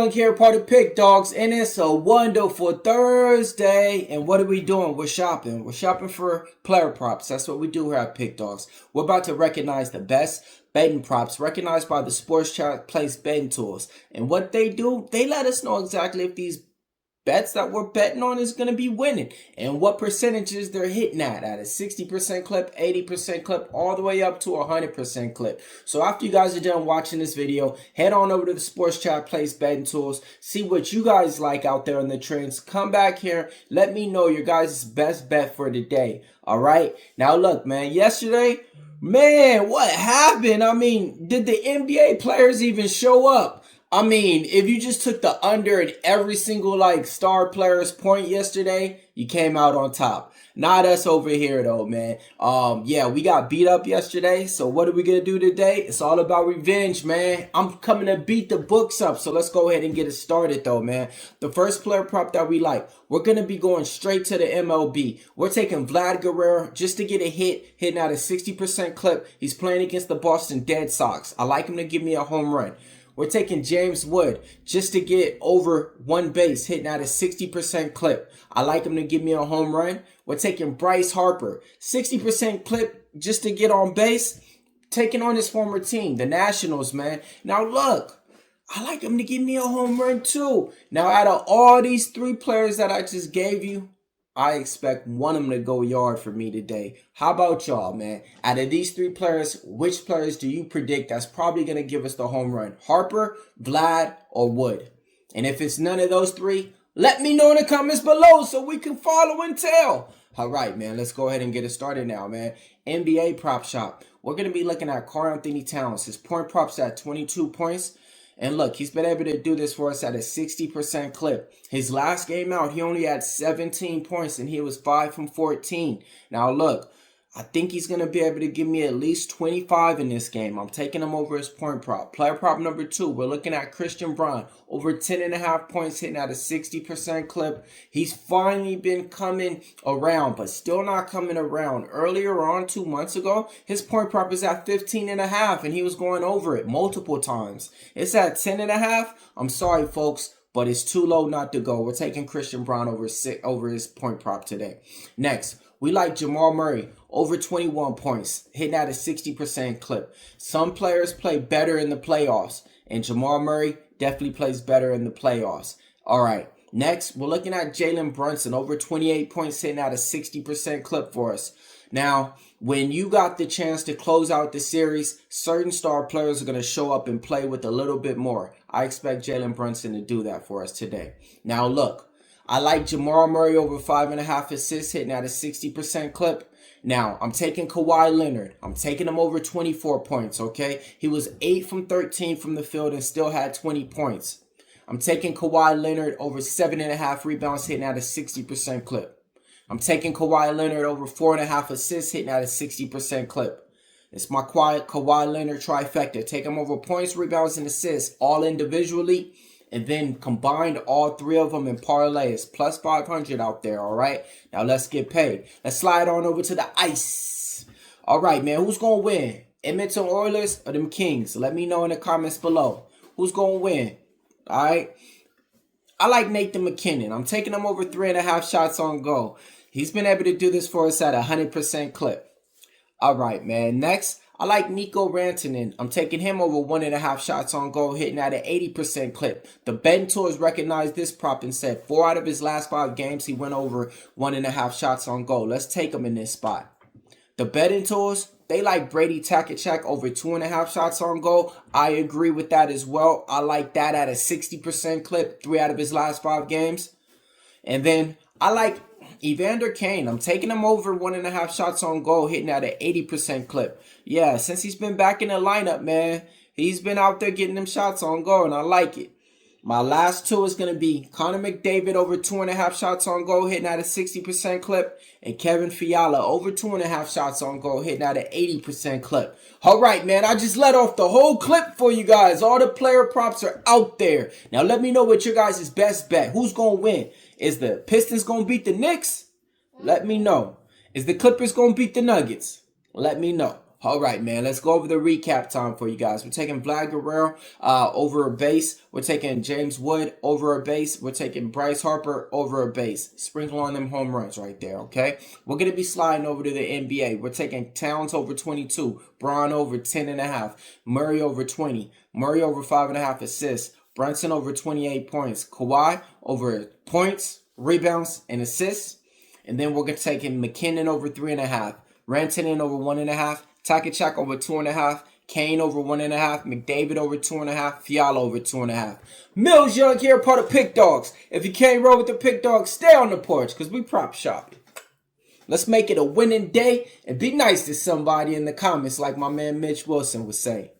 Young here, part of Pick Dawgz, and it's a wonderful Thursday. And what are we doing? We're shopping. We're shopping for player props. That's what we do here at Pick Dawgz. We're about to recognize the best betting props recognized by the sports chart place betting tools. And what they do, they let us know exactly if these bets that we're betting on is going to be winning and what percentages they're hitting at a 60% clip, 80% clip, all the way up to 100% clip. So after you guys are done watching this video, head on over to the sports chat place betting tools, see what you guys like out there in the trends. Come back here, let me know your guys' best bet for the day. All right, now look, man, yesterday, man, what happened? I mean, did the NBA players even show up? I mean, if you just took the under at every single star player's point yesterday, you came out on top. Not us over here though, man. Yeah, we got beat up yesterday. So what are we gonna do today? It's all about revenge, man. I'm coming to beat the books up. So let's go ahead and get it started though, man. The first player prop that we like, we're gonna be going straight to the MLB. We're taking Vlad Guerrero just to get a hitting at a 60% clip. He's playing against the Boston Red Sox. I like him to give me a home run. We're taking James Wood just to get over one base, hitting at a 60% clip. I like him to give me a home run. We're taking Bryce Harper, 60% clip just to get on base, taking on his former team, the Nationals, man. Now look, I like him to give me a home run too. Now out of all these three players that I just gave you, I expect one of them to go yard for me today. How about y'all, man? Out of these three players, which players do you predict that's probably going to give us the home run? Harper, Vlad, or Wood? And if it's none of those three, let me know in the comments below so we can follow and tell. All right, man, let's go ahead and get it started now, man. NBA prop shop. We're going to be looking at Karl-Anthony Towns. His point props at 22 points. And look, he's been able to do this for us at a 60% clip. His last game out, he only had 17 points and he was 5 from 14. Now look, I think he's going to be able to give me at least 25 in this game. I'm taking him over his point prop. Player prop number 2, we're looking at Christian Braun. Over 10.5 points hitting at a 60% clip. He's finally been coming around, but still not coming around. Earlier on, 2 months ago, his point prop is at 15.5 and he was going over it multiple times. It's at 10.5. I'm sorry, folks, but it's too low not to go. We're taking Christian Braun over his point prop today. Next, we like Jamal Murray, over 21 points, hitting at a 60% clip. Some players play better in the playoffs, and Jamal Murray definitely plays better in the playoffs. All right, next, we're looking at Jalen Brunson, over 28 points, hitting at a 60% clip for us. Now, when you got the chance to close out the series, certain star players are going to show up and play with a little bit more. I expect Jalen Brunson to do that for us today. Now, look. I like Jamal Murray over 5.5 assists hitting at a 60% clip. Now, I'm taking Kawhi Leonard. I'm taking him over 24 points, okay? He was 8 from 13 from the field and still had 20 points. I'm taking Kawhi Leonard over 7.5 rebounds hitting at a 60% clip. I'm taking Kawhi Leonard over 4.5 assists hitting at a 60% clip. It's my Kawhi Leonard trifecta. Take him over points, rebounds, and assists all individually. And then combined all three of them in parlays. Plus 500 out there, all right? Now let's get paid. Let's slide on over to the ice. All right, man. Who's going to win? Edmonton Oilers or them Kings? Let me know in the comments below. Who's going to win? All right? I like Nathan McKinnon. I'm taking him over 3.5 shots on goal. He's been able to do this for us at a 100% clip. All right, man. Next, I like Nico Rantanen. I'm taking him over 1.5 shots on goal, hitting at an 80% clip. The betting tools recognized this prop and said 4 out of his last 5 games, he went over 1.5 shots on goal. Let's take him in this spot. The betting tools, they like Brady Takachuk over 2.5 shots on goal. I agree with that as well. I like that at a 60% clip, 3 out of his last 5 games. And then I like Evander Kane. I'm taking him over 1.5 shots on goal, hitting at an 80% clip. Yeah, since he's been back in the lineup, man, he's been out there getting them shots on goal, and I like it. My last 2 is going to be Connor McDavid over 2.5 shots on goal, hitting at a 60% clip, and Kevin Fiala over 2.5 shots on goal, hitting at an 80% clip. All right, man, I just let off the whole clip for you guys. All the player props are out there. Now, let me know what your guys' best bet. Who's going to win? Is the Pistons going to beat the Knicks? Let me know. Is the Clippers going to beat the Nuggets? Let me know. All right, man. Let's go over the recap time for you guys. We're taking Vlad Guerrero over a base. We're taking James Wood over a base. We're taking Bryce Harper over a base. Sprinkle on them home runs right there, okay? We're going to be sliding over to the NBA. We're taking Towns over 22. Braun over 10.5. Murray over 20. Murray over 5.5 assists. Brunson over 28 points. Kawhi over points, rebounds, and assists. And then we're going to take McKinnon over 3.5. Rantanen over 1.5. Takachak over 2.5. Kane over 1.5. McDavid over 2.5. Fiala over 2.5. Millz Young here, part of Pick Dawgz. If you can't roll with the Pick Dawgz, stay on the porch because we prop shopping. Let's make it a winning day and be nice to somebody in the comments like my man Mitch Wilson would say.